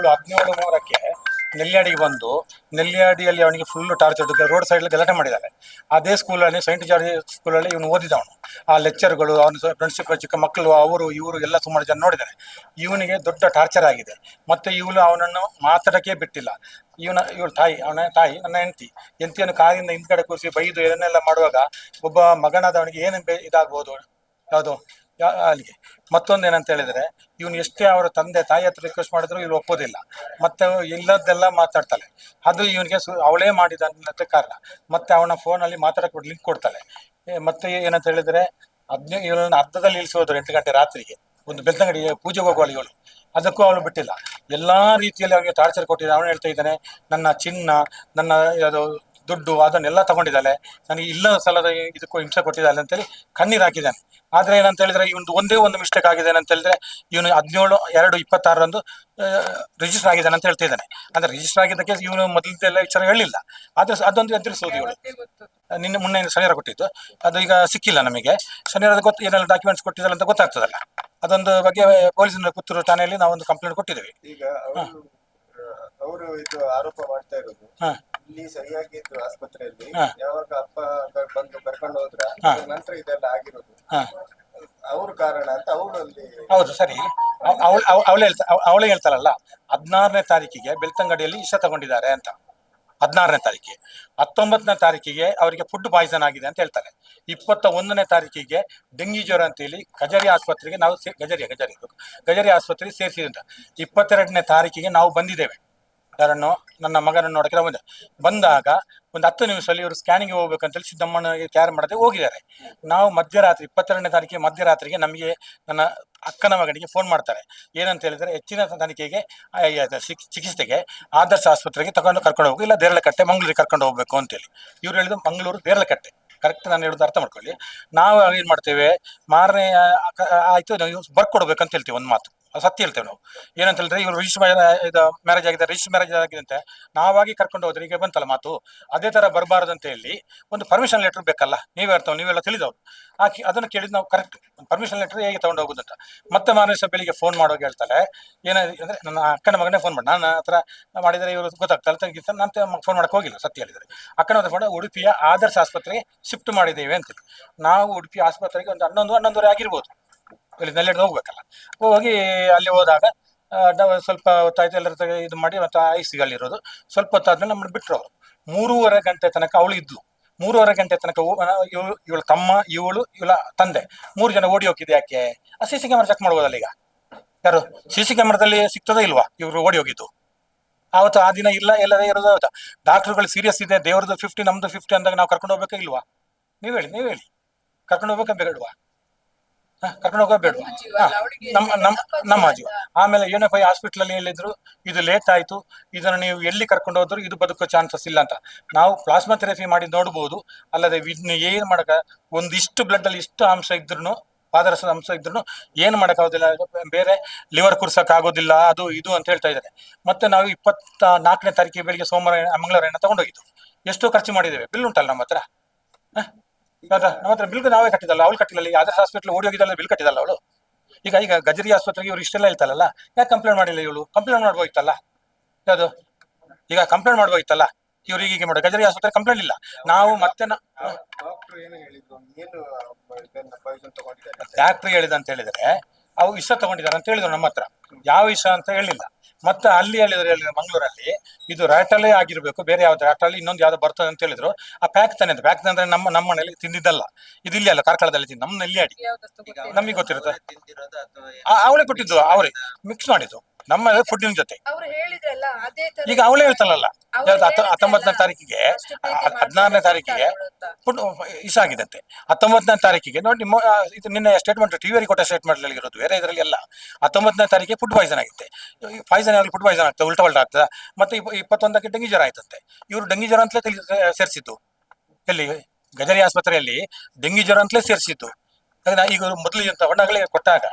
ಇವಳು 17 3ಕ್ಕೆ ನೆಲ್ಯಾಡಿಗೆ ಬಂದು ನೆಲ್ಯಾಡಿಯಲ್ಲಿ ಅವನಿಗೆ ಫುಲ್ ಟಾರ್ಚರ್ ರೋಡ್ ಸೈಡ್ ಗಲಾಟೆ ಮಾಡಿದ್ದಾರೆ. ಅದೇ ಸ್ಕೂಲಲ್ಲಿ ಸೈಂಟ್ ಜಾರ್ಜ್ ಸ್ಕೂಲಲ್ಲಿ ಇವನು ಓದಿದವನು. ಆ ಲೆಕ್ಚರ್ಗಳು ಅವನ ಫ್ರೆಂಡ್ಶಿಪ್ ಚಿಕ್ಕ ಮಕ್ಕಳು ಅವರು ಇವರು ಎಲ್ಲ ಸುಮಾರು ಜನ ನೋಡಿದ್ದಾರೆ. ಇವನಿಗೆ ದೊಡ್ಡ ಟಾರ್ಚರ್ ಆಗಿದೆ. ಮತ್ತೆ ಇವಳು ಅವನನ್ನು ಮಾತಾಡಕ್ಕೆ ಬಿಟ್ಟಿಲ್ಲ. ಇವಳು ತಾಯಿ, ಅವನ ತಾಯಿ ನನ್ನ ಹೆಂಡತಿಯನ್ನು ಕಾರಿಂದ ಹಿಂದ್ಗಡೆ ಕೂರಿಸಿ ಬೈದು ಇದನ್ನೆಲ್ಲ ಮಾಡುವಾಗ ಒಬ್ಬ ಮಗನಾದವನಿಗೆ ಏನು ಇದಾಗ್ಬೋದು ಯಾವುದು ಅಲ್ಲಿಗೆ. ಮತ್ತೊಂದು ಏನಂತ ಹೇಳಿದ್ರೆ, ಇವನು ಎಷ್ಟೇ ಅವರ ತಂದೆ ತಾಯಿ ಹತ್ರ ರಿಕ್ವೆಸ್ಟ್ ಮಾಡಿದ್ರು ಇವ್ರು ಒಪ್ಪೋದಿಲ್ಲ. ಮತ್ತೆ ಇಲ್ಲದೆಲ್ಲ ಮಾತಾಡ್ತಾಳೆ. ಅದು ಇವನಿಗೆ ಅವಳೇ ಮಾಡಿದ ಕಾರಣ. ಮತ್ತೆ ಅವನ ಫೋನಲ್ಲಿ ಮಾತಾಡಕ್ಕೆ ಲಿಂಕ್ ಕೊಡ್ತಾಳೆ. ಮತ್ತೆ ಏನಂತ ಹೇಳಿದ್ರೆ, ಇವಳನ್ನ ಅರ್ಧದಲ್ಲಿ ಇಳಿಸೋದು 8 ಗಂಟೆ ರಾತ್ರಿಗೆ ಒಂದು ಬೆಳ್ತಂಗಡಿ ಪೂಜೆಗೆ ಹೋಗುವಳು ಇವಳು. ಅದಕ್ಕೂ ಅವಳು ಬಿಟ್ಟಿಲ್ಲ. ಎಲ್ಲಾ ರೀತಿಯಲ್ಲಿ ಅವನಿಗೆ ಟಾರ್ಚರ್ ಕೊಟ್ಟಿದ್ದಾನೆ. ಅವನು ಹೇಳ್ತಾ ಇದ್ದಾನೆ, ನನ್ನ ಚಿನ್ನ, ನನ್ನ ಅದು ದುಡ್ಡು ಅದನ್ನೆಲ್ಲ ತಗೊಂಡಿದ್ದಾಳೆ, ನನಗೆ ಇಲ್ಲದ ಸಲದ ಇದಕ್ಕೂ ಹಿಂಸೆ ಕೊಟ್ಟಿದ್ದಾಳೆ ಅಂತೇಳಿ ಕಣ್ಣೀರು ಹಾಕಿದ್ದಾನೆ. ಆದ್ರೆ ಏನಂತ ಹೇಳಿದ್ರೆ, ಇವನು ಒಂದೇ ಒಂದು ಮಿಸ್ಟೇಕ್ ಆಗಿದೆ ಏನಂತ ಹೇಳಿದ್ರೆ, ಇವನು 17/2/26 ರಿಜಿಸ್ಟರ್ ಆಗಿದ್ದಾನೆ ಅಂತ ಹೇಳ್ತಾ ಇದ್ದಾನೆ. ಅಂದ್ರೆ ರಿಜಿಸ್ಟರ್ ಆಗಿದ್ದಕ್ಕೆ ಇವನು ಮೊದಲಿದ್ದೆಲ್ಲ ವಿಚಾರ ಹೇಳಿಲ್ಲ. ಆದ್ರೆ ಅದೊಂದು ಎದುರಿಸೋದು ಇವಳು. ನಿನ್ನೆ ಮೊನ್ನೆ ಶನಿವಾರ ಕೊಟ್ಟಿದ್ದು, ಅದು ಈಗ ಸಿಕ್ಕಿಲ್ಲ ನಮಗೆ. ಶನಿವಾರದ ಏನೆಲ್ಲ ಡಾಕ್ಯುಮೆಂಟ್ಸ್ ಕೊಟ್ಟಿದ್ದಲ್ಲ ಅಂತ ಗೊತ್ತಾಗ್ತದಲ್ಲ. ಅದೊಂದು ಬಗ್ಗೆ ಪೊಲೀಸ್ ಪುತ್ತೂರು ಠಾಣೆಯಲ್ಲಿ ನಾವೊಂದು ಕಂಪ್ಲೇಂಟ್ ಕೊಟ್ಟಿದ್ದೀವಿ. ಈಗ ಅವರು ಇದು ಆರೋಪ ಮಾಡ್ತಾ ಇರೋದು, ಇಲ್ಲಿ ಸರಿಯಾಗಿ ಆಸ್ಪತ್ರೆಯಲ್ಲಿ ಯಾವಾಗ ಅಪ್ಪ ಬಂದು ಕರ್ಕೊಂಡು ಹೋದ್ರ ನಂತರ ಇದೆಲ್ಲ ಆಗಿರೋದು ಅವ್ರ ಕಾರಣ ಅಂತ ಅವಳಲ್ಲಿ. ಹೌದು ಸರಿ, ಅವಳೇ ಹೇಳ್ತಾರಲ್ಲ, 16ನೇ ತಾರೀಕಿಗೆ ಬೆಳ್ತಂಗಡಿಯಲ್ಲಿ ವಿಷ ತಗೊಂಡಿದ್ದಾರೆ ಅಂತ. 16ನೇ ತಾರೀಕಿಗೆ, 19ನೇ ತಾರೀಕಿಗೆ ಅವರಿಗೆ ಫುಡ್ ಪಾಯ್ಸನ್ ಆಗಿದೆ ಅಂತ ಹೇಳ್ತಾರೆ. 21ನೇ ತಾರೀಕಿಗೆ ಡೆಂಗಿ ಜ್ವರ ಅಂತೇಳಿ ಗಜರಿ ಆಸ್ಪತ್ರೆಗೆ ನಾವು ಗಜರಿ ಆಸ್ಪತ್ರೆಗೆ ಸೇರಿಸಿದಂತ. 22ನೇ ತಾರೀಕಿಗೆ ನಾವು ಬಂದಿದ್ದೇವೆ. ಯಾರನ್ನು, ನನ್ನ ಮಗನನ್ನು ನೋಡಕ್ಕೆ ನಾವು ಬಂದಾಗ ಒಂದು 10 ನಿಮಿಷದಲ್ಲಿ ಇವರು ಸ್ಕ್ಯಾನಿಂಗ್ ಹೋಗ್ಬೇಕಂತೇಳಿ ಸಿದ್ದಮ್ಮನಿಗೆ ಕ್ಯಾರ್ ಮಾಡದೆ ಹೋಗಿದ್ದಾರೆ. ನಾವು ಮಧ್ಯರಾತ್ರಿ 22ನೇ ತಾರೀಕಿಗೆ ಮಧ್ಯರಾತ್ರಿಗೆ ನಮಗೆ ನನ್ನ ಅಕ್ಕನ ಮಗನಿಗೆ ಫೋನ್ ಮಾಡ್ತಾರೆ. ಏನಂತ ಹೇಳಿದ್ರೆ, ಹೆಚ್ಚಿನ ತನಿಖೆಗೆ ಚಿಕಿತ್ಸೆಗೆ ಆದರ್ಶ ಆಸ್ಪತ್ರೆಗೆ ಕರ್ಕೊಂಡು ಹೋಗಿ, ಇಲ್ಲ ದೇರಳಕಟ್ಟೆ ಮಂಗಳೂರಿಗೆ ಕರ್ಕೊಂಡು ಹೋಗ್ಬೇಕು ಅಂತೇಳಿ. ಇವ್ರು ಹೇಳಿದ್ರು ಮಂಗಳೂರು ದೇರಳಕಟ್ಟೆ. ಕರೆಕ್ಟ್ ನಾನು ಹೇಳೋದು ಅರ್ಥ ಮಾಡ್ಕೊಳ್ಳಿ. ನಾವು ಏನ್ ಮಾಡ್ತೇವೆ, ಮಾರನೇ ಆಯ್ತು ನಾವು ಬರ್ಕೊಡ್ಬೇಕಂತ ಹೇಳ್ತೀವಿ. ಒಂದು ಮಾತು ಸತ್ಯ ಹೇಳ್ತೇವೆ ನಾವು. ಏನಂತ ಹೇಳಿದ್ರೆ, ಇವ್ರು ಮ್ಯಾರೇಜ್ ಆಗಿದೆ, ರಿಜಿಸ್ಟರ್ ಮ್ಯಾರೇಜ್ ಆಗಿದೆ ಅಂತ ನಾವಾಗಿ ಕರ್ಕೊಂಡು ಹೋದ್ರೆ ಈಗ ಬಂತಲ್ಲ ಮಾತು, ಅದೇ ತರ ಬರಬಾರದು ಅಂತ ಹೇಳಿ ಒಂದು ಪರ್ಮಿಷನ್ ಲೆಟರ್ ಬೇಕಲ್ಲ. ನೀವೆಲ್ಲ ತಿಳಿದವ್ರು. ಅದನ್ನು ಕೇಳಿದ್ ನಾವು. ಕರೆಕ್ಟ್ ಪರ್ಮಿಷನ್ ಲೆಟರ್ ಹೇಗೆ ತಗೊಂಡು ಹೋಗುದಂತ. ಮತ್ತೆ ಮಾರನೇ ದಿವಸ ಬೆಳಿಗ್ಗೆ ಫೋನ್ ಮಾಡೋಗಿ ಹೇಳ್ತಾಳೆ, ಏನಾದ್ರೆ ನನ್ನ ಅಕ್ಕನ ಮಗನೇ ಫೋನ್ ಮಾಡಿ, ನನ್ನ ಹತ್ರ ಮಾಡಿದರೆ ಇವರು ಗೊತ್ತಾಗ್ತಲ್ಲ ನಾನು ಫೋನ್ ಮಾಡಕ್ಕೆ ಹೋಗಿಲ್ಲ. ಸತ್ಯ ಹೇಳಿದರೆ ಅಕ್ಕನ ಹತ್ರ ಫೋನ್, ಉಡುಪಿಯ ಆದರ್ಶ ಆಸ್ಪತ್ರೆಗೆ ಶಿಫ್ಟ್ ಮಾಡಿದ್ದೇವೆ ಅಂತೇಳಿ. ನಾವು ಉಡುಪಿ ಆಸ್ಪತ್ರೆಗೆ ಒಂದು 11 ಆಗಿರ್ಬೋದು, ಇಲ್ಲಿ ನೆಲ್ಲೆಡ್ ಹೋಗ್ಬೇಕಲ್ಲ. ಹೋಗಿ ಅಲ್ಲಿ ಹೋದಾಗ ಸ್ವಲ್ಪ ಹೊತ್ತಾಯ್ತು, ಎಲ್ಲರ ಇದು ಮಾಡಿ ಮತ್ತೆ ಐಸಿಗಲ್ಲಿರೋದು. ಸ್ವಲ್ಪ ಹೊತ್ತಾದ್ಮೇಲೆ ನಮ್ಮನ್ನು ಬಿಟ್ಟರು ಅವರು. 3:30 ಗಂಟೆ ತನಕ ಅವಳು ಇದ್ಲು. 3:30 ಗಂಟೆ ತನಕ ಇವಳ ತಮ್ಮ, ಇವಳ ತಂದೆ 3 ಜನ ಓಡಿ ಹೋಗಿದ್ದು ಯಾಕೆ? ಆ CC ಕ್ಯಾಮರಾ ಚೆಕ್ ಮಾಡ್ಬೋದಲ್ಲ ಈಗ. ಯಾರು CC ಕ್ಯಾಮರಾದಲ್ಲಿ ಸಿಗ್ತದೋ ಇಲ್ವಾ ಇವ್ರು ಓಡಿ ಹೋಗಿದ್ದು? ಆವತ್ತು ಆ ದಿನ ಇಲ್ಲ, ಎಲ್ಲದೇ ಇರೋದು. ಹೌದಾ? ಡಾಕ್ಟರ್ಗಳು ಸೀರಿಯಸ್ ಇದೆ, ದೇವ್ರದ್ದು 50 ನಮ್ದು 50 ಅಂದಾಗ ನಾವು ಕರ್ಕೊಂಡು ಹೋಗ್ಬೇಕಾ ಇಲ್ವಾ? ನೀವ್ ಹೇಳಿ ಕರ್ಕೊಂಡು ಹೋಗ್ಬೇಕಾ ಬೇಡವಾ? ಕರ್ಕೊಂಡು ಹೋಗಬೇಡ್ವಾ? ನಮ್ಮ ಜೀವ. ಆಮೇಲೆ UNFI ಹಾಸ್ಪಿಟಲ್ ಅಲ್ಲಿ ಹೇಳಿದ್ರು, ಇದು ಲೇಟ್ ಆಯ್ತು, ಇದನ್ನು ನೀವು ಎಲ್ಲಿ ಕರ್ಕೊಂಡು ಹೋದ್ರು ಇದು ಬದುಕೋ ಚಾನ್ಸಸ್ ಇಲ್ಲ ಅಂತ. ನಾವು ಪ್ಲಾಸ್ಮಾ ಥೆರಪಿ ಮಾಡಿ ನೋಡ್ಬೋದು, ಅಲ್ಲದೆ ಏನ್ ಮಾಡಕ, ಒಂದಿಷ್ಟು ಬ್ಲಡ್ ಅಲ್ಲಿ ಇಷ್ಟು ಅಂಶ ಇದ್ರು, ಪಾದರಸದ ಅಂಶ ಇದ್ರು ಏನ್ ಮಾಡಕ್ಕಾಗೋದಿಲ್ಲ. ಬೇರೆ ಲಿವರ್ ಕುರ್ಸಕ್ ಆಗೋದಿಲ್ಲ, ಅದು ಇದು ಅಂತ ಹೇಳ್ತಾ ಇದ್ದಾರೆ. ಮತ್ತೆ ನಾವು 24ನೇ ತಾರೀಕಿಗೆ ಬೆಳಿಗ್ಗೆ ಮಂಗಳವಾರ ತಗೊಂಡೋಗಿದ್ದು. ಎಷ್ಟೋ ಖರ್ಚು ಮಾಡಿದ್ದೇವೆ. ಬಿಲ್ ಉಂಟಲ್ಲ ನಮ್ಮ ಹತ್ರ. ನಮ್ಮ ಹತ್ರ ಬಿಲ್ ನಾವೇ ಕಟ್ಟಿದಲ್ಲ, ಅವಳು ಕಟ್ಟಿಲ್ಲ. ಆದರ್ಶ ಹಾಸ್ಪಿಟಲ್ ಓಡಿ ಹೋಗಿದ್ದಲ್ಲ, ಬಿಲ್ ಕಟ್ಟಿದಲ್ಲ ಅವಳು. ಈಗ ಗಜರಿ ಆಸ್ಪತ್ರೆಗೆ ಇವ್ರು ಇಷ್ಟೆಲ್ಲ ಹೇಳ್ತಾರಲ್ಲ, ಯಾಕೆ ಕಂಪ್ಲೇಂಟ್ ಮಾಡಿಲ್ಲ ಇವಳು? ಕಂಪ್ಲೇಂಟ್ ಮಾಡ್ಬೋಯ್ತಲ್ಲ. ಯಾವುದು ಈಗ ಕಂಪ್ಲೇಂಟ್ ಮಾಡ್ಬೋಯ್ತಲ್ಲ. ಇವ್ರು ಹೀಗೆ ಮಾಡೋ ಗಜರಿ ಆಸ್ಪತ್ರೆ ಕಂಪ್ಲೇಂಟ್ ಇಲ್ಲ. ನಾವು ಮತ್ತೆ ಡಾಕ್ಟರ್ ಹೇಳಿದ ಅಂತ ಹೇಳಿದ್ರೆ, ಅವು ವಿಷ ತಗೊಂಡಿದ್ದಾರೆ ಅಂತ ಹೇಳಿದ್ರು ನಮ್ಮ ಹತ್ರ. ಯಾವ ವಿಷ ಅಂತ ಹೇಳಿಲ್ಲ. ಮತ್ತೆ ಅಲ್ಲಿ ಹೇಳಿದ್ರು ಮಂಗಳೂರಲ್ಲಿ ಇದು ರ್ಯಾಟಲ್ಲೇ ಆಗಿರ್ಬೇಕು, ಬೇರೆ ಯಾವ್ದು ರ್ಯಾಟಲ್ಲಿ ಇನ್ನೊಂದು ಯಾವ್ದು ಬರ್ತದೆ ಅಂತ ಹೇಳಿದ್ರು. ಆ ಪ್ಯಾಕ್ ತಾನೆ ಅಂತ. ಪ್ಯಾಕ್ ಅಂದ್ರೆ ನಮ್ಮ ಮನೇಲಿ ತಿಂದಿದ್ದಲ್ಲ, ಇದು ಇಲ್ಲಿ ಅಲ್ಲ, ಕಾರ್ಕಳದಲ್ಲಿ ತಿಂದು ನಮ್ಮ ನೆಲ್ಲಿಯಾಡಿ ನಮಗೆ ಗೊತ್ತಿರುತ್ತೆ. ಅವಳೇ ಕೊಟ್ಟಿದ್ದು, ಅವರೇ ಮಿಕ್ಸ್ ಮಾಡಿದ್ದು ನಮ್ಮ ಫುಡ್ಡಿನ ಜೊತೆ. ಈಗ ಅವಳೇ ಹೇಳ್ತಾಳಲ್ಲ, 19ನೇ ತಾರೀಕಿಗೆ 16ನೇ ತಾರೀಕಿಗೆ ಫುಡ್ ಇಷ್ಟ ಆಗಿದಂತೆ. 19ನೇ ತಾರೀಕಿಗೆ ನೋಡಿ, ಇದು ನಿನ್ನೆ ಸ್ಟೇಟ್ಮೆಂಟ್ ಟಿವಿಯಲ್ಲಿ ಕೊಟ್ಟ ಸ್ಟೇಟ್ಮೆಂಟ್ ಇರೋದು, ಬೇರೆ ಇದರಲ್ಲಿ ಎಲ್ಲ. 19ನೇ ತಾರೀಕಿಗೆ ಫುಡ್ ಪಾಯ್ಸನ್ ಆಗುತ್ತೆ. ಪಾಯ್ಸನ್ ಆಗಲಿ ಫುಡ್ ಪಾಯ್ಸನ್ ಆಗ್ತದೆ, ಉಲ್ಟಾ ಆಗ್ತದೆ. ಮತ್ತೆ 21ಕ್ಕೆ ಡೆಂಗಿ ಜ್ವರ ಆಯ್ತಂತೆ. ಇವರು ಡೆಂಗಿ ಜ್ವರ ಅಂತಲೇ ಸೇರಿಸಿದ್ದು. ಎಲ್ಲಿ? ಗಜರಿ ಆಸ್ಪತ್ರೆಯಲ್ಲಿ ಡೆಂಗಿ ಜ್ವರ ಅಂತಲೇ ಸೇರಿಸಿದ್ದು. ಈಗ ಮೊದಲು ಅಂತ ಹೊಣ್ಣಗಳೇ ಕೊಟ್ಟಾಗ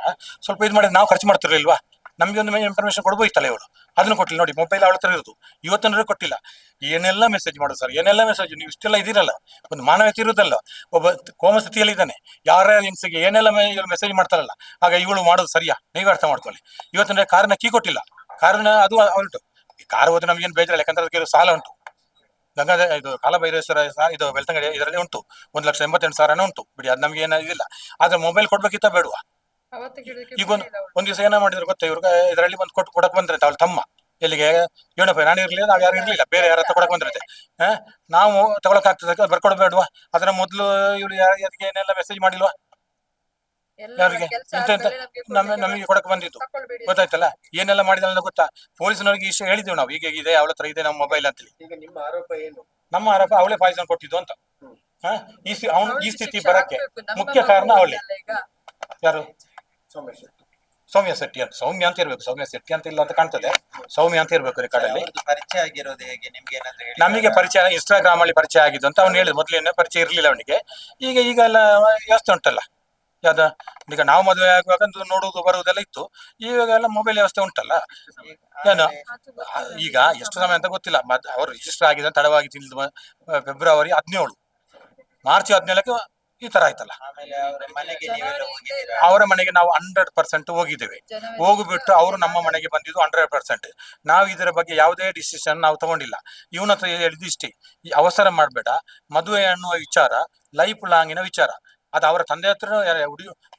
ಸ್ವಲ್ಪ ಇದು ಮಾಡಿ ನಾವು ಖರ್ಚು ಮಾಡ್ತಿರ್ಲಿಲ್ವಾ? ನಮ್ಗೆ ಒಂದು ಇನ್ಫಾರ್ಮೇಶನ್ ಕೊಡ್ಬೋಯ್ತಲ್ಲ ಇವಳು. ಅದನ್ನು ಕೊಟ್ಟಿಲ್ಲ ನೋಡಿ. ಮೊಬೈಲ್ ಅವಳ ಹತ್ರ ಇರೋದು, ಇವತ್ತನೂ ಕೊಟ್ಟಿಲ್ಲ. ಏನೆಲ್ಲ ಮೆಸೇಜ್ ಮಾಡೋದು ಸರ್, ಏನೆಲ್ಲ ಮೆಸೇಜ್. ನೀವು ಇಷ್ಟೆಲ್ಲ ಇದಿರಲ್ಲ, ಒಂದು ಮಾನವೀಯತೆ ಇರುವುದಲ್ಲ. ಒಬ್ಬ ಕೋಮ ಸ್ಥಿತಿಯಲ್ಲಿ ಇದ್ದಾನೆ, ಯಾರ ಹೆಂಗಸಿಗೆ ಏನೆಲ್ಲ ಮೆಸೇಜ್ ಮಾಡ್ತಾರಲ್ಲ. ಆಗ ಇವಳು ಮಾಡೋದು ಸರಿಯಾ? ನೀವೇ ಅರ್ಥ ಮಾಡ್ಕೊಳ್ಳಿ. ಇವತ್ತಿನ ಕಾರಿನ ಕೀ ಕೊಟ್ಟಿಲ್ಲ, ಕಾರಣ ಅದು ಉಂಟು. ಈ ಕಾರು ಹೋದ್ರೆ ನಮ್ಗೇನು ಬೇಜಾರಿಲ್ಲ, ಯಾಕಂದ್ರೆ ಅದಕ್ಕೆ ಸಾಲ ಉಂಟು. ಇದು ಕಾಲಭೈರೇಶ್ವರ ಇದು ಬೆಳ್ತಂಗಡಿ ಇದರಲ್ಲಿ ಉಂಟು, 1,88,000 ಉಂಟು ಬಿಡಿ, ಅದು ನಮ್ಗೆ ಏನೂ ಇದಿಲ್ಲ. ಆದ್ರೆ ಮೊಬೈಲ್ ಕೊಡ್ಬೇಕಿತ್ತ ಬೇಡವಾ? ಈಗ ಒಂದ್ ದಿವಸ ಏನ ಮಾಡಿದ್ರು ಗೊತ್ತಾ, ಇವ್ರಿಗೆ ಇದರಲ್ಲಿ ಒಂದು ಕೊಡಕ್ ಬಂದ್ರೆ ಅವಳ ತಮ್ಮ ಎಲ್ಲಿಗೆ, ಏನಪ್ಪ ನಾನು ಇರ್ಲಿಲ್ಲ, ನಾವ್ ಯಾರು ಇರ್ಲಿಲ್ಲ, ಬೇರೆ ಯಾರ ಹತ್ರ ಕೊಡಕ್ ಬಂದಿರುತ್ತೆ. ನಾವು ತಗೊಳಕ್ ಆಗ್ತದೆ, ಬರ್ಕೊಡ್ಬೇಡ್ವಾ? ಅದರ ಮೊದ್ಲು ಇವ್ರು ಯಾರಿಗೆ ಏನೆಲ್ಲ ಮೆಸೇಜ್ ಮಾಡಿಲ್ವಾ ಯಾರಿಗೆ ನಮಗೆ ಕೊಡಕ್ ಬಂದಿದ್ದು? ಗೊತ್ತಾಯ್ತಲ್ಲ ಏನೆಲ್ಲ ಮಾಡಿದ ಗೊತ್ತಾ? ಪೊಲೀಸ್ನವ್ರಿಗೆ ಇಷ್ಟ ಹೇಳಿದ್ವಿ ನಾವು, ಈಗ ಇದೆ ಅವಳ ಹತ್ರ ಇದೆ ನಮ್ಮ ಮೊಬೈಲ್ ಅಂತೇಳಿ. ಈಗ ನಿಮ್ಮ ಆರೋಪ ಏನು? ನಮ್ಮ ಆರೋಪ ಅವಳೇ ಪಾಯ್ಸನ್ ಕೊಟ್ಟಿದ್ದು ಅಂತ. ಅವನು ಈ ಸ್ಥಿತಿ ಬರಕ್ಕೆ ಮುಖ್ಯ ಕಾರಣ ಅವಳೇ. ಯಾರು? ಸೋಮೇಶ್ ಸೌಮ್ಯ ಶೆಟ್ಟಿ ಅಂತ. ಸೌಮ್ಯ ಅಂತ ಇರ್ಬೇಕು, ಸೌಮ್ಯ ಶೆಟ್ಟಿ ಅಂತ ಇಲ್ಲ ಅಂತ ಕಾಣ್ತದೆ. ಸೌಮ್ಯ ಅಂತ ಇರ್ಬೇಕು ರೆಕಾರ್ಡ್ ಅಲ್ಲಿ. ಪರಿಚಯ ಆಗಿರೋದು ಹೇಗೆ ನಿಮ್ಗೆ? ಏನಾದ್ರು ನಮಗೆ ಪರಿಚಯ ಇನ್ಸ್ಟಾಗ್ರಾಮ್ ಅಲ್ಲಿ ಪರಿಚಯ ಆಗಿದ್ದು ಅಂತ ಅವ್ನು ಹೇಳಿದ್. ಮೊದ್ಲೇನೆ ಪರಿಚಯ ಇರ್ಲಿಲ್ಲ ಅವನಿಗೆ. ಈಗ ಎಲ್ಲ ವ್ಯವಸ್ಥೆ ಉಂಟಲ್ಲ, ಯಾವ್ದ ಈಗ ನಾವು ಮದುವೆ ಆಗುವಾಗ ನೋಡುವುದು ಬರುವುದೆಲ್ಲ ಇತ್ತು. ಇವಾಗೆಲ್ಲ ಮೊಬೈಲ್ ವ್ಯವಸ್ಥೆ ಉಂಟಲ್ಲ. ಏನು ಈಗ ಎಷ್ಟು ಸಮಯ ಅಂತ ಗೊತ್ತಿಲ್ಲ. ಅವರು ರಿಜಿಸ್ಟರ್ ಆಗಿದೆ ತಡವಾಗಿ ತಿಳಿದು ಫೆಬ್ರವರಿ 17, ಮಾರ್ಚ್ 17ಕ್ಕೆ ಈ ತರ ಆಯ್ತಲ್ಲ. ಅವರ ಮನೆಗೆ ನಾವು 100% ಹೋಗಿದ್ದೇವೆ. ಹೋಗ್ಬಿಟ್ಟು ಅವರು ನಮ್ಮ ಮನೆಗೆ ಬಂದಿದ್ದು 100%. ನಾವು ಇದರ ಬಗ್ಗೆ ಯಾವುದೇ ಡಿಸಿಷನ್ ನಾವು ತಗೊಂಡಿಲ್ಲ. ಇವನ ಹತ್ರ ಹೇಳಿದ್ದು ಇಷ್ಟೇ, ಈ ಅವಸರ ಮಾಡಬೇಡ, ಮದುವೆ ಅನ್ನುವ ವಿಚಾರ ಲೈಫ್ ಲಾಂಗಿನ ವಿಚಾರ. ಅದು ಅವರ ತಂದೆ ಹತ್ರ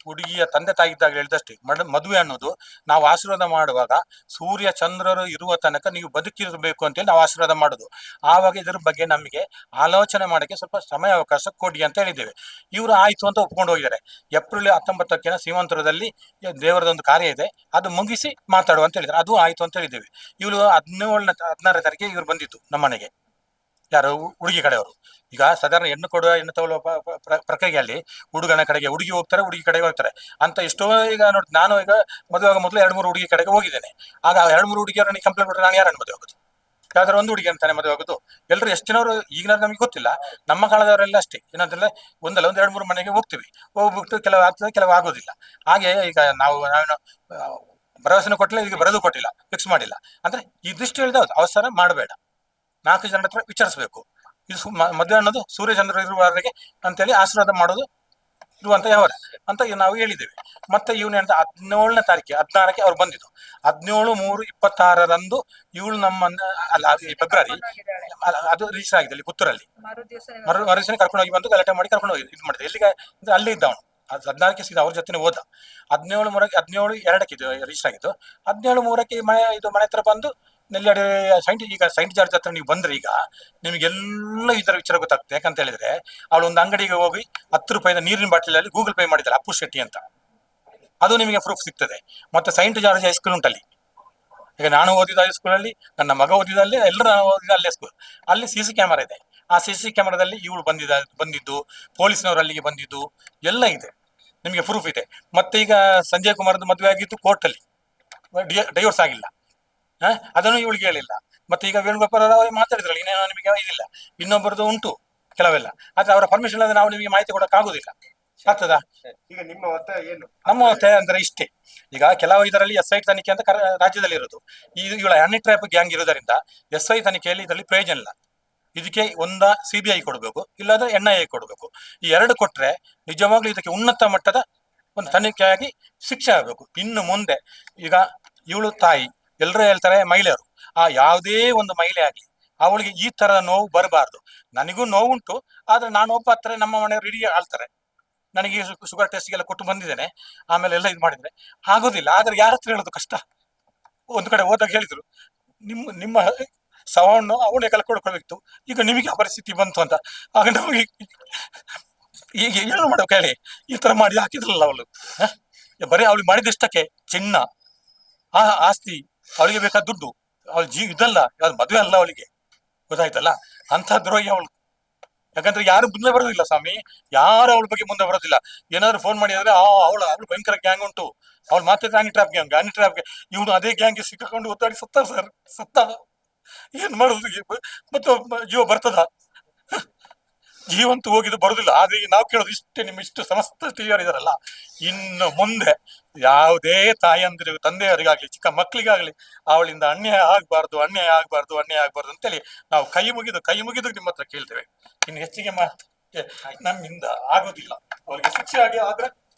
ಹುಡುಗಿಯ ತಂದೆ ತಾಯಿದ್ದಾಗ ಹೇಳಿದಷ್ಟೇ. ಮದುವೆ ಅನ್ನೋದು ನಾವು ಆಶೀರ್ವಾದ ಮಾಡುವಾಗ ಸೂರ್ಯ ಚಂದ್ರರು ಇರುವ ತನಕ ನೀವು ಬದುಕಿರಬೇಕು ಅಂತೇಳಿ ನಾವು ಆಶೀರ್ವಾದ ಮಾಡೋದು. ಆವಾಗ ಇದ್ರ ಬಗ್ಗೆ ನಮಗೆ ಆಲೋಚನೆ ಮಾಡಕ್ಕೆ ಸ್ವಲ್ಪ ಸಮಯ ಅವಕಾಶ ಕೊಡಿ ಅಂತ ಹೇಳಿದ್ದೇವೆ. ಇವರು ಆಯ್ತು ಅಂತ ಒಪ್ಕೊಂಡು ಹೋಗಿದ್ದಾರೆ. ಏಪ್ರಿಲ್ 19ಕ್ಕೆ ಸೀಮಂತರದಲ್ಲಿ ದೇವರದೊಂದು ಕಾರ್ಯ ಇದೆ, ಅದು ಮುಗಿಸಿ ಮಾತಾಡುವ ಅಂತ ಹೇಳಿದ್ದಾರೆ. ಅದು ಆಯ್ತು ಅಂತ ಹೇಳಿದ್ದೇವೆ. ಇವರು 16ನೇ ತಾರೀಕಿಗೆ ಇವ್ರು ಬಂದಿತ್ತು ನಮ್ಮ ಮನೆಗೆ. ಯಾರು? ಹುಡುಗಿ ಕಡೆಯವರು. ಈಗ ಸಾಧಾರಣ ಹೆಣ್ಣು ತಗೊಳ್ಳುವ ಪ್ರಕ್ರಿಯೆಯಲ್ಲಿ ಹುಡುಗನ ಕಡೆಗೆ ಹುಡುಗಿ ಹೋಗ್ತಾರೆ, ಹುಡುಗಿ ಕಡೆಗೆ ಹೋಗ್ತಾರೆ ಅಂತ ಎಷ್ಟೋ. ಈಗ ನೋಡಿ, ನಾನು ಈಗ ಮದುವೆ ಆಗ ಮೊದಲು 2-3 ಹುಡುಗಿ ಕಡೆಗೆ ಹೋಗಿದ್ದೇನೆ. ಆಗ 2-3 ಹುಡುಗಿಯರನ್ನು ಕಂಪ್ಲೇಂಟ್ ಕೊಟ್ಟರೆ ನಾನು ಯಾರನ್ನು ಮದುವೆ ಆಗೋದು? ಯಾವ್ದಾದ್ರು ಒಂದು ಹುಡುಗಿ ಅಂತಾನೆ ಮದುವೆ ಆಗೋದು? ಎಲ್ಲರೂ ಎಷ್ಟು ಜನರು ಈಗಿನ ನಮಗೆ ಗೊತ್ತಿಲ್ಲ, ನಮ್ಮ ಕಾಲದವರೆಲ್ಲ ಅಷ್ಟೇ. ಏನಂತಂದ್ರೆ ಒಂದು 2-3 ಮನೆಗೆ ಹೋಗ್ತೀವಿ, ಹೋಗ್ಬಿಟ್ಟು ಕೆಲವು ಆಗ್ತದೆ, ಕೆಲವು ಆಗೋದಿಲ್ಲ. ಹಾಗೆ ಈಗ ನಾವು ಭರವಸೆನ ಕೊಟ್ಟಿಲ್ಲ, ಈಗ ಬರೋದು ಕೊಟ್ಟಿಲ್ಲ, ಫಿಕ್ಸ್ ಮಾಡಿಲ್ಲ. ಅಂದ್ರೆ ಇದಿಷ್ಟು ಹೇಳಿದ ಅವಸರ ಮಾಡಬೇಡ, 4 ಜನರ ಹತ್ರ ವಿಚಾರಿಸಬೇಕು. ಇದು ಮದುವೆ ಅನ್ನೋದು ಸೂರ್ಯಚಂದ್ರ ಇರುವವರೆಗೆ ಅಂತೇಳಿ ಆಶೀರ್ವಾದ ಮಾಡೋದು ಇರುವಂತ ಯಾವರ ಅಂತ ನಾವು ಹೇಳಿದ್ದೇವೆ. ಮತ್ತೆ ಇವನು ಅಂತ 17ನೇ ತಾರೀಕಿಗೆ 16ಕ್ಕೆ ಅವ್ರು ಬಂದಿದ್ದು. 17/3/26 ಇವಳು ನಮ್ಮನ್ನ ಫೆಬ್ರವರಿ ಅದು ರಿಜಿಸ್ಟರ್ ಆಗಿದೆ ಅಲ್ಲಿ ಪುತ್ತೂರಲ್ಲಿ. ಮರುದಿವಸ ಕರ್ಕೊಂಡು ಹೋಗಿ ಬಂದು ಗಲಾಟೆ ಮಾಡಿ ಕರ್ಕೊಂಡು ಹೋಗಿ ಇದು ಮಾಡಿದೆ. ಎಲ್ಲಿಗೆ? ಅಲ್ಲಿ ಇದ್ದವನು 14ಕ್ಕೆ ಸೀದಾ ಅವ್ರ ಜೊತೆ ಹೋದ. 17/2ಕ್ಕೆ ಇದು ರಿಜಿಸ್ಟರ್ ಆಗಿದ್ದು. 17/3ಕ್ಕೆ ಮನೆ ಹತ್ರ ಬಂದು ನೆಲ್ಲಾಡಿ ಸೈಂಟ್ ಜಾರ್ಜ್ ಹತ್ರ ನೀವು ಬಂದ್ರೆ ಈಗ ನಿಮಗೆಲ್ಲ ಇದರ ವಿಚಾರ ಗೊತ್ತಾಗ್ತದೆ. ಯಾಕಂತ ಹೇಳಿದ್ರೆ ಅವಳು ಒಂದು ಅಂಗಡಿಗೆ ಹೋಗಿ 10 ರೂಪಾಯಿದ ನೀರಿನ ಬಾಟಲಲ್ಲಿ ಗೂಗಲ್ ಪೇ ಮಾಡಿದ್ದಾರೆ ಅಪ್ಪು ಶೆಟ್ಟಿ ಅಂತ. ಅದು ನಿಮಗೆ ಪ್ರೂಫ್ ಸಿಗ್ತದೆ. ಮತ್ತೆ ಸೈಂಟ್ ಜಾರ್ಜ್ ಹೈಸ್ಕೂಲ್ ಉಂಟಲ್ಲಿ, ಈಗ ನಾನು ಓದಿದ ಹೈಸ್ಕೂಲಲ್ಲಿ, ನನ್ನ ಮಗ ಓದಿದಲ್ಲಿ, ಎಲ್ಲರೂ ಓದಿದ ಅಲ್ಲೇ ಸ್ಕೂಲ್. ಅಲ್ಲಿ CC ಕ್ಯಾಮರಾ ಇದೆ. ಆ CC ಕ್ಯಾಮರಾದಲ್ಲಿ ಇವಳು ಬಂದಿದ್ದು, ಪೊಲೀಸ್ನವರು ಅಲ್ಲಿಗೆ ಬಂದಿದ್ದು ಎಲ್ಲ ಇದೆ, ನಿಮಗೆ ಪ್ರೂಫ್ ಇದೆ. ಮತ್ತೆ ಈಗ ಸಂಜಯ್ ಕುಮಾರ್ದು ಮದುವೆ ಆಗಿದ್ದು ಕೋರ್ಟಲ್ಲಿ, ಡೈವರ್ಸ್ ಆಗಿಲ್ಲ. ಅದನ್ನು ಇವಳಿಗೆ ಹೇಳಿಲ್ಲ. ಮತ್ತೆ ಈಗ ವೇಣುಗೋಪಾಲ್ ಅವರು ಮಾತಾಡಿದ್ರಲ್ಲ, ಇನ್ನೇನೋ ನಿಮಗೆ ಇದಿಲ್ಲ. ಇನ್ನೊಬ್ಬರದ್ದು ಉಂಟು ಕೆಲವೆಲ್ಲ, ಆದ್ರೆ ಅವರ ಪರ್ಮಿಷನ್ ಅಲ್ಲದೆ ನಾವು ನಿಮಗೆ ಮಾಹಿತಿ ಕೊಡಕ್ ಆಗುದಿಲ್ಲ. ಆಗ್ತದಾ? ಈಗ ನಿಮ್ಮ ಒತ್ತಾಯ ಏನು? ನಮ್ಮ ಒತ್ತಾಯ ಅಂದ್ರೆ ಇಷ್ಟೇ. ಈಗ ಕೆಲವು ಇದರಲ್ಲಿ SI ತನಿಖೆ ಅಂತ ರಾಜ್ಯದಲ್ಲಿ ಇರೋದು. ಇವಳ ಹನಿ ಟ್ರ್ಯಾಪ್ ಗ್ಯಾಂಗ್ ಇರೋದರಿಂದ SI ತನಿಖೆಯಲ್ಲಿ ಇದರಲ್ಲಿ ಪ್ರಯೋಜನ ಇಲ್ಲ. ಇದಕ್ಕೆ ಒಂದ CBI ಕೊಡಬೇಕು, ಇಲ್ಲಾಂದ್ರೆ NIA ಕೊಡಬೇಕು. ಈ 2 ಕೊಟ್ರೆ ನಿಜವಾಗ್ಲೂ ಇದಕ್ಕೆ ಉನ್ನತ ಮಟ್ಟದ ಒಂದು ತನಿಖೆಯಾಗಿ ಶಿಕ್ಷೆ ಆಗಬೇಕು. ಇನ್ನು ಮುಂದೆ ಈಗ ಇವಳು ತಾಯಿ, ಎಲ್ಲರೂ ಹೇಳ್ತಾರೆ ಮಹಿಳೆಯರು, ಆ ಯಾವುದೇ ಒಂದು ಮಹಿಳೆ ಆಗ್ಲಿ ಅವಳಿಗೆ ಈ ತರ ನೋವು ಬರಬಾರ್ದು. ನನಗೂ ನೋವುಂಟು, ಆದ್ರೆ ನಾನು ಒಬ್ಬ ಹತ್ರ ನಮ್ಮ ಮನೆಯವರು ಇಡೀ ಆಳ್ತಾರೆ. ನನಗೆ ಶುಗರ್ ಟೆಸ್ಟ್ಗೆಲ್ಲ ಕೊಟ್ಟು ಬಂದಿದ್ದೇನೆ, ಆಮೇಲೆ ಎಲ್ಲ ಇದು ಮಾಡಿದ್ರೆ ಆಗೋದಿಲ್ಲ. ಆದ್ರೆ ಯಾರ ಹತ್ರ ಹೇಳೋದು ಕಷ್ಟ. ಒಂದು ಕಡೆ ಹೋದಾಗ ಹೇಳಿದ್ರು, ನಿಮ್ಮ ಸವವನ್ನು ಅವನೇ ಕಳ್ಕೊಳ್ಬೇಕಿತ್ತು, ಈಗ ನಿಮಗೆ ಆ ಪರಿಸ್ಥಿತಿ ಬಂತು ಅಂತ. ಆಗ ನಮಗೆ ಈಗ ಏನು ಮಾಡ್ಬೇಕು ಹೇಳಿ? ಈ ತರ ಮಾಡಿ ಹಾಕಿದ್ರಲ್ಲ ಅವಳು. ಬರೀ ಅವಳು ಮಾಡಿದಷ್ಟಕ್ಕೆ ಚಿನ್ನ, ಆಸ್ತಿ, ಅವಳಿಗೆ ಬೇಕಾದ ದುಡ್ಡು, ಅವಳ ಇದಲ್ಲ, ಯಾವ್ದು ಮದುವೆ ಅಲ್ಲ ಅವಳಿಗೆ. ಗೊತ್ತಾಯ್ತಲ್ಲ? ಅಂತ ದ್ರೋಹಿ ಅವಳು. ಯಾಕಂದ್ರೆ ಯಾರು ಮುಂದೆ ಬರೋದಿಲ್ಲ ಸ್ವಾಮಿ, ಯಾರು ಅವಳ ಬಗ್ಗೆ ಮುಂದೆ ಬರೋದಿಲ್ಲ. ಏನಾದ್ರು ಫೋನ್ ಮಾಡಿದ್ರೆ ಅವಳು ಭಯಂಕರ ಗ್ಯಾಂಗ್ ಉಂಟು, ಅವಳು ಮಾತ್ರ ಹನಿ ಟ್ರಾಪ್ ಗ್ಯಾಂಗ್, ಇವನು ಅದೇ ಗ್ಯಾಂಗ್ಗೆ ಸಿಕ್ಕಾಕೊಂಡು ಒತ್ತಾಡಿ ಸತ್ತ. ಏನ್ ಮಾಡುದು? ಮತ್ತು ಜೀವ ಬರ್ತದ? ಜೀವಂತೂ ಹೋಗಿದ್ದು ಬರುದಿಲ್ಲ. ಆದ್ರೆ ನಾವು ಕೇಳೋದು ಇಷ್ಟೇ, ಇಷ್ಟು ಸಮಸ್ತ ಟಿವಿಯವರು ಇದಾರಲ್ಲ, ಇನ್ನು ಮುಂದೆ ಯಾವುದೇ ತಾಯಂದಿರಿಗೂ ತಂದೆಯವರಿಗಾಗ್ಲಿ ಚಿಕ್ಕ ಮಕ್ಕಳಿಗಾಗ್ಲಿ ಅವಳಿಂದ ಅನ್ಯಾಯ ಆಗ್ಬಾರ್ದು ಅಂತೇಳಿ ನಾವು ಕೈ ಮುಗಿದು ನಿಮ್ಮ ಹತ್ರ ಕೇಳ್ತೇವೆ. ಇನ್ನು ಹೆಚ್ಚಿಗೆ ನಮ್ಮಿಂದ ಆಗೋದಿಲ್ಲ. ಅವರಿಗೆ ಶಿಕ್ಷೆ ಆಗಿ ಆದ್ರೆ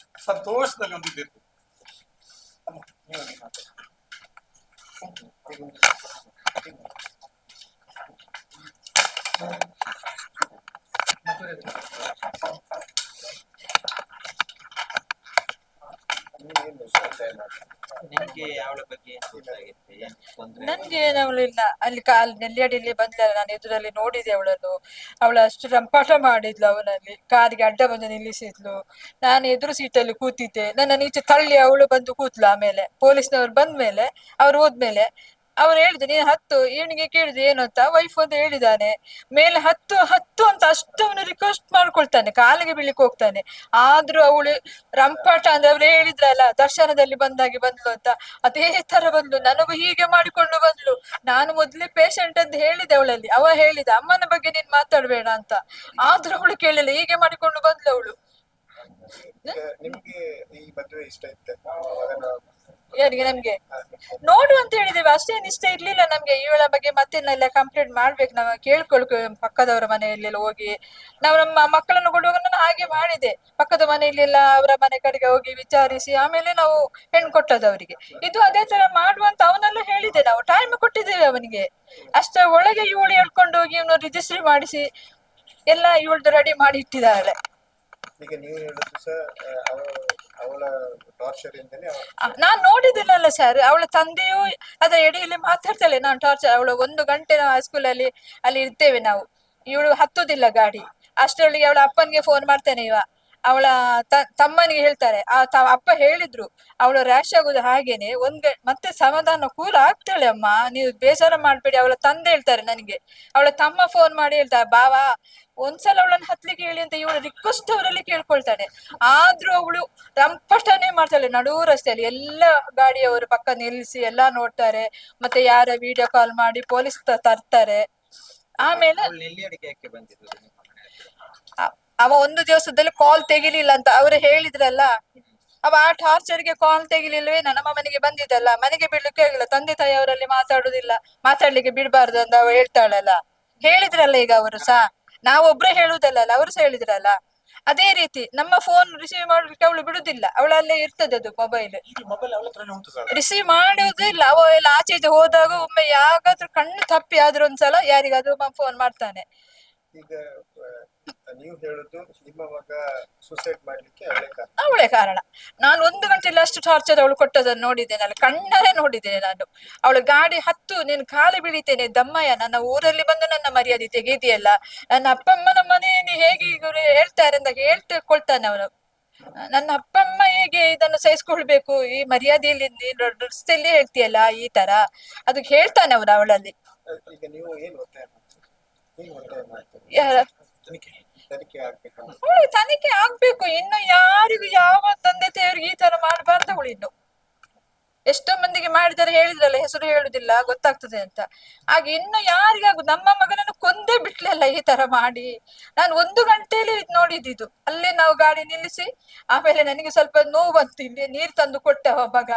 ಸಂತೋಷದಲ್ಲಿ ಒಂದಿದ್ದು. ನೀವೇನು ಸಂಶಯ ಮಾಡ್ತೀರಾ? ನಿಮ್ಗೆ ಅವಳ ಬಗ್ಗೆ ಏನ್ ಗೊತ್ತಾಗಿತ್ತು, ಏನ್ ತೊಂದ್ರೆ? ನನ್ಗೆ ಏನವಳು ಇಲ್ಲ ಅಲ್ಲಿ ನೆಲ್ಯಾಡಿಲಿ ಬಂದ್ಲಲ್ಲ, ನಾನು ಎದುರಲ್ಲಿ ನೋಡಿದೆ ಅವಳನ್ನು. ಅವಳು ಅಷ್ಟು ರಂಪಾಟ ಮಾಡಿದ್ಲು ಅವನಲ್ಲಿ, ಕಾರಿಗೆ ಅಡ್ಡ ಬಂದು ನಿಲ್ಲಿಸಿದ್ಲು. ನಾನು ಎದುರು ಸೀಟಲ್ಲಿ ಕೂತಿದ್ದೆ, ನನ್ನ ಈಚೆ ತಳ್ಳಿ ಅವಳು ಬಂದು ಕೂತ್ಲು. ಆಮೇಲೆ ಪೊಲೀಸ್ನವ್ರು ಬಂದ್ಮೇಲೆ, ಅವ್ರು ಹೋದ್ಮೇಲೆ ಅವ್ರು ಹೇಳಿದ್ರು ನೀನು ಹತ್ತು. ಇವನಿಗೆ ಕೇಳಿದ್ರು ಏನು ಅಂತ, ವೈಫ್ ಅಂತ ಹೇಳಿದಾನೆ. ಮೇಲೆ ಹತ್ತು ಹತ್ತು ಅಂತ ಅಷ್ಟು ಅವನು ರಿಕ್ವೆಸ್ಟ್ ಮಾಡ್ಕೊಳ್ತಾನೆ, ಕಾಲಿಗೆ ಬೀಳಿಕ್ ಹೋಗ್ತಾನೆ. ಆದ್ರೂ ಅವಳು ರಂಪಾಟ ಅಂದ್ರೆ ಅವ್ರು ಹೇಳಿದ್ರಲ್ಲ ದರ್ಶನದಲ್ಲಿ ಬಂದಾಗೆ ಬಂದ್ಲು ಅಂತ, ಅದೇ ತರ ಬಂದ್ಲು. ನನಗೂ ಹೀಗೆ ಮಾಡಿಕೊಂಡು ಬಂದ್ಲು. ನಾನು ಮೊದ್ಲೇ ಪೇಷಂಟ್ ಅಂತ ಹೇಳಿದೆ ಅವಳಲ್ಲಿ. ಅವ ಹೇಳಿದ ಅಮ್ಮನ ಬಗ್ಗೆ ನೀನ್ ಮಾತಾಡ್ಬೇಡ ಅಂತ, ಆದ್ರೂ ಅವಳು ಕೇಳಿಲ್ಲ, ಹೀಗೆ ಮಾಡಿಕೊಂಡು ಬಂದ್ಲು ಅವಳು. ಈಗ ನಿಮ್ಗೆ ಈ ಮದುವೆ ಇಷ್ಟ ಇತ್ತ? ಮಗನ ಯಾರಿಗೆ? ನಮ್ಗೆ ನೋಡು ಅಂತ ಹೇಳಿದೇವೆ, ಅಷ್ಟೇನ್ ಇಷ್ಟ ಇರ್ಲಿಲ್ಲ ನಮ್ಗೆ. ಇವಳ ಬಗ್ಗೆ ಮತ್ತೇನೆಲ್ಲ ಕಂಪ್ಲೇಂಟ್ ಮಾಡ್ಬೇಕು ನಾವು, ಕೇಳ್ಕೊಳ್ಕೊ ಪಕ್ಕದವರ ಮನೆಯಲ್ಲೆಲ್ಲ ಹೋಗಿ. ನಾವು ನಮ್ಮ ಮಕ್ಕಳನ್ನು ಕೊಡುವಾಗ ನಾನು ಹಾಗೆ ಮಾಡಿದೆ, ಪಕ್ಕದ ಮನೆಯಲ್ಲೆಲ್ಲ ಅವರ ಮನೆ ಕಡೆಗೆ ಹೋಗಿ ವಿಚಾರಿಸಿ ಆಮೇಲೆ ನಾವು ಹೆಣ್ಣು ಕೊಟ್ಟದ್ದು ಅವರಿಗೆ. ಇದು ಅದೇ ತರ ಮಾಡುವಂತ ಅವನೆಲ್ಲ ಹೇಳಿದೆ, ನಾವು ಟೈಮ್ ಕೊಟ್ಟಿದ್ದೇವೆ ಅವನಿಗೆ. ಅಷ್ಟರ ಒಳಗೆ ಇವಳು ಹೇಳ್ಕೊಂಡು ಹೋಗಿ ಇವನು ರಿಜಿಸ್ಟ್ರಿ ಮಾಡಿಸಿ ಎಲ್ಲ ಇವಳ್ದು ರೆಡಿ ಮಾಡಿ ಇಟ್ಟಿದ್ದಾಳೆ. ಈಗ ನೀವು ಹೇಳುದು ಸಹ ಅವಳ ಟಾರ್ಚರ್ ಇಂದನೇ ನಾನ್ ನೋಡಿದಿಲ್ಲಲ್ಲ ಸರ್, ಅವಳ ತಂದೆಯು ಅದರ ಎಡೆಯಲ್ಲಿ ಮಾತಾಡ್ತಾಳೆ. ನಾನು ಟಾರ್ಚರ್, ಅವಳು 1 ಗಂಟೆ ನಾವು ಹೈಸ್ಕೂಲಲ್ಲಿ ಅಲ್ಲಿ ಇರ್ತೇವೆ ನಾವು, ಇವಳು ಹತ್ತುದಿಲ್ಲ ಗಾಡಿ. ಅಷ್ಟರೊಳಗೆ ಅವಳ ಅಪ್ಪನಿಗೆ ಫೋನ್ ಮಾಡ್ತೇನೆ ಇವ, ಅವಳ ತಮ್ಮನಿಗೆ ಹೇಳ್ತಾರೆ. ಅಪ್ಪ ಹೇಳಿದ್ರು ಅವಳು ರ್ಯಾಶ್ ಆಗುದು ಹಾಗೇನೆ, ಮತ್ತೆ ಸಮಾಧಾನ ಕೂಲ್ ಆಗ್ತಾಳೆ ಅಮ್ಮ, ನೀವು ಬೇಸರ ಮಾಡ್ಬೇಡಿ. ಅವಳ ತಂದೆ ಹೇಳ್ತಾರೆ ನನಗೆ, ಅವಳ ತಮ್ಮ ಫೋನ್ ಮಾಡಿ ಹೇಳ್ತಾರೆ, ಬಾವಾ ಒಂದ್ಸಲ ಅವಳನ್ನು ಹತ್ಲಿಕ್ಕೆ ಹೇಳಿ ಅಂತ ಇವಳು ರಿಕ್ವೆಸ್ಟ್ ಅವರಲ್ಲಿ ಕೇಳ್ಕೊಳ್ತಾನೆ. ಆದ್ರೂ ಅವಳು ರಂಪಟನೆ ಮಾಡ್ತಾಳೆ ನಡು ರಸ್ತೆಯಲ್ಲಿ. ಎಲ್ಲ ಗಾಡಿಯವರು ಪಕ್ಕ ನಿಲ್ಲಿಸಿ ಎಲ್ಲಾ ನೋಡ್ತಾರೆ, ಮತ್ತೆ ಯಾರ ವಿಡಿಯೋ ಕಾಲ್ ಮಾಡಿ ಪೊಲೀಸ್ ತರ್ತಾರೆ. ಆಮೇಲೆ ಅವಳು ನೆಲ್ಲಿಯಡಿಗೆ ಯಾಕೆ ಬಂದಿದ್ದು ನಿಮ್ಮ ಮನೆ ಹತ್ರ? ಅವ ಒಂದು ದಿವಸದಲ್ಲಿ ಕಾಲ್ ತೆಗಿಲಿಲ್ಲ ಅಂತ ಅವ್ರು ಹೇಳಿದ್ರಲ್ಲ, ಅವ ಆ ಟಾರ್ಚರ್ಗೆ ಕಾಲ್ ತೆಗಿಲಿಲ್ವೇ, ನಮ್ಮ ಮನೆಗೆ ಬಂದಿದ್ದಲ್ಲ, ಮನೆಗೆ ಬಿಡ್ಲಿಕ್ಕೆ ಆಗಿಲ್ಲ. ತಂದೆ ತಾಯಿಯವರಲ್ಲಿ ಮಾತಾಡುದಿಲ್ಲ, ಮಾತಾಡ್ಲಿಕ್ಕೆ ಬಿಡ್ಬಾರ್ದು ಅಂತ ಅವ ಹೇಳ್ತಾಳಲ್ಲ. ಹೇಳಿದ್ರಲ್ಲ ಈಗ ಅವರು ಸಹ, ನಾವೊಬ್ರೇ ಹೇಳುದಲ್ಲ, ಅವರು ಸಹ ಹೇಳಿದ್ರಲ್ಲ. ಅದೇ ರೀತಿ ನಮ್ಮ ಫೋನ್ ರಿಸೀವ್ ಮಾಡ್ಲಿಕ್ಕೆ ಅವಳು ಬಿಡುದಿಲ್ಲ, ಅವಳಲ್ಲೇ ಇರ್ತದೆ ಅದು ಮೊಬೈಲ್. ಮೊಬೈಲ್ ಅವಳ ಹತ್ರನೇ ಉಂಟು ಸರ್. ರಿಸೀವ್ ಮಾಡುವುದಿಲ್ಲ. ಅವ ಎಲ್ಲ ಆಚೆ ಈಚೆ ಹೋದಾಗ ಒಮ್ಮೆ ಯಾಗಾದ್ರೂ ಕಣ್ಣು ತಪ್ಪಿ ಆದ್ರೂ ಒಂದ್ಸಲ ಯಾರಿಗಾದ್ರೂ ಫೋನ್ ಮಾಡ್ತಾನೆ. ಈಗ ನೀವು ಹೇಳುದು ನಿಮ್ಮ ಮಗ ಸೂಸೈಡ್ ಮಾಡ್ಲಿಕ್ಕೆ ಅವಳೇ ಕಾರಣ. ನಾನು 1 ಗಂಟೆಯಲ್ಲಿ ಅಷ್ಟು ಟಾರ್ಚರ್ ಅವಳು ಕೊಟ್ಟದನ್ನು ನೋಡಿದ್ದೇನೆ, ಅಲ್ಲಿ ಕಣ್ಣರೇ ನೋಡಿದ್ದೇನೆ ನಾನು. ಅವಳು ಗಾಡಿ ಹತ್ತು, ನೀನು ಕಾಲು ಬೀಳಿತೇನೆ ದಮ್ಮಯ್ಯ, ನನ್ನ ಊರಲ್ಲಿ ಬಂದು ನನ್ನ ಮರ್ಯಾದೆ ತೆಗೀತಿಯಲ್ಲ, ನನ್ನ ಅಪ್ಪಮ್ಮನ ಮನೆಯಲ್ಲಿ ಹೇಗೆ ಇವರು ಹೇಳ್ತಾರೆ ಅಂತ ಹೇಳ್ಕೊಳ್ತಾನೆ ಅವನು. ನನ್ನ ಅಪ್ಪಮ್ಮ ಹೇಗೆ ಇದನ್ನು ಸಹಿಸ್ಕೊಳ್ಬೇಕು, ಈ ಮರ್ಯಾದೆಯಲ್ಲಿ ನೀನು ರಸ್ತೆಯಲ್ಲಿ ಹೇಳ್ತೀಯಲ್ಲ ಈ ತರ, ಅದಕ್ಕೆ ಹೇಳ್ತಾನೆ ಅವನು ಅವಳಲ್ಲಿ. ಈಗ ನೀವು ಏನು ಒತ್ತಾಯ ಮಾಡ್ತೀರಿ? ಏನು ಒತ್ತಾಯ ಮಾಡ್ತೀರಿ? ಯಾರ ತನಿಖೆ ಆಗ್ಬೇಕು. ಅವಳು ತನಿಖೆ ಆಗ್ಬೇಕು. ಇನ್ನು ಯಾರಿಗೂ ಯಾವ ತಂದೆ ತಾಯಿಯವ್ರಿಗೆ ಈ ತರ ಮಾಡಬಾರ್ದು ಅವಳು. ಇನ್ನು ಎಷ್ಟೋ ಮಂದಿಗೆ ಮಾಡಿದರೆ ಹೇಳಿದ್ರಲ್ಲ, ಹೆಸರು ಹೇಳುದಿಲ್ಲ ಗೊತ್ತಾಗ್ತದೆ ಅಂತ. ಹಾಗೆ ಇನ್ನು ಯಾರಿಗಾಗುದು, ನಮ್ಮ ಮಗನನ್ನು ಕೊಂದೇ ಬಿಟ್ಲಲ್ಲ ಈ ತರ ಮಾಡಿ. ನಾನು 1 ಗಂಟೆಯಲ್ಲಿ ನೋಡಿದ್ದು. ಅಲ್ಲೇ ನಾವು ಗಾಡಿ ನಿಲ್ಲಿಸಿ ಆಮೇಲೆ ನನಗೆ ಸ್ವಲ್ಪ ನೋವು ಬಂತು, ಇಲ್ಲಿ ನೀರು ತಂದು ಕೊಟ್ಟ ಮಗ.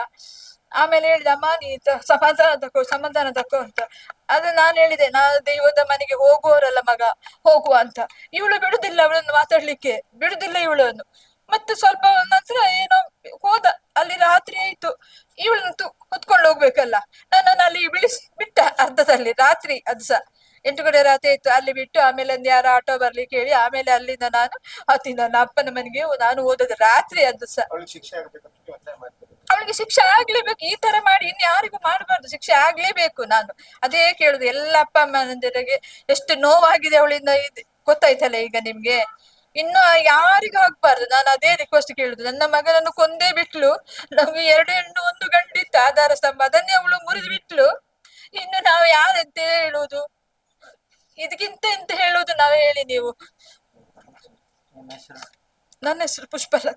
ಆಮೇಲೆ ಹೇಳಿದ, ಅಮ್ಮ ನೀ ಸಮಾಧಾನ ತಕೋ ಅಂತ. ಅದು ನಾನು ಹೇಳಿದೆ, ನಾನು ದೈವದ ಮನೆಗೆ ಹೋಗುವವರಲ್ಲ ಮಗ, ಹೋಗುವ ಅಂತ. ಇವಳು ಬಿಡುದಿಲ್ಲ, ಅವಳನ್ನು ಮಾತಾಡ್ಲಿಕ್ಕೆ ಬಿಡುದಿಲ್ಲ ಇವಳನ್ನು. ಮತ್ತೆ ಸ್ವಲ್ಪ ನಂತರ ಏನೋ ಹೋದ, ಅಲ್ಲಿ ರಾತ್ರಿ ಆಯ್ತು. ಇವಳಂತೂ ಹೊತ್ಕೊಂಡು ಹೋಗ್ಬೇಕಲ್ಲ, ನನ್ನನ್ನು ಅಲ್ಲಿ ಬಿಟ್ಟ ಅರ್ಧದಲ್ಲಿ ರಾತ್ರಿ. ಅದು ಸಹ 8 ಗಂಟೆ ರಾತ್ರಿ ಆಯ್ತು, ಅಲ್ಲಿ ಬಿಟ್ಟು ಆಮೇಲೆ ಒಂದು ಯಾರ ಆಟೋ ಬರ್ಲಿಕ್ಕೆ ಹೇಳಿ ಆಮೇಲೆ ಅಲ್ಲಿಂದ ನಾನು ನನ್ನ ಅಪ್ಪನ ಮನೆಗೆ ನಾನು ಹೋದದ್ದು ರಾತ್ರಿ. ಅದು ಸಹ ಅವಳಿಗೆ ಶಿಕ್ಷೆ ಆಗ್ಬೇಕಂತ ಒತ್ತಾಯ ಮಾಡ್ತೀರಿ? ಅವಳಿಗೆ ಶಿಕ್ಷೆ ಆಗ್ಲೇಬೇಕು, ಈ ತರ ಮಾಡಿ ಇನ್ ಯಾರಿಗೂ ಮಾಡಬಾರ್ದು, ಶಿಕ್ಷೆ ಆಗ್ಲೇಬೇಕು. ನಾನು ಅದೇ ಕೇಳುದು ಎಲ್ಲ ಅಪ್ಪ ಅಮ್ಮಂದಿರಿಗೆ. ಎಷ್ಟು ನೋವಾಗಿದೆ ಅವಳಿಂದ, ಗೊತ್ತಾಯ್ತಲ್ಲ ಈಗ ನಿಮ್ಗೆ. ಇನ್ನು ಯಾರಿಗೂ ಆಗ್ಬಾರ್ದು, ನಾನು ಅದೇ ರಿಕ್ವೆಸ್ಟ್ ಕೇಳುದು. ನನ್ನ ಮಗನನ್ನು ಕೊಂದೇ ಬಿಟ್ಲು, ನಮ್ಗೆ 2 ಹೆಣ್ಣು 1 ಗಂಡಿತ್ತು ಆಧಾರ ಸ್ತಂಭ, ಅದನ್ನೇ ಅವಳು ಮುರಿದು ಬಿಟ್ಲು. ಇನ್ನು ನಾವು ಯಾರೆಂತ ಹೇಳುವುದು, ಇದಕ್ಕಿಂತ ಎಂತ ಹೇಳುವುದು ನಾವು ಹೇಳಿ ನೀವು. ನಿಮ್ಮ ಹೆಸರು? ನನ್ನ ಹೆಸರು ಪುಷ್ಪಲತಾ.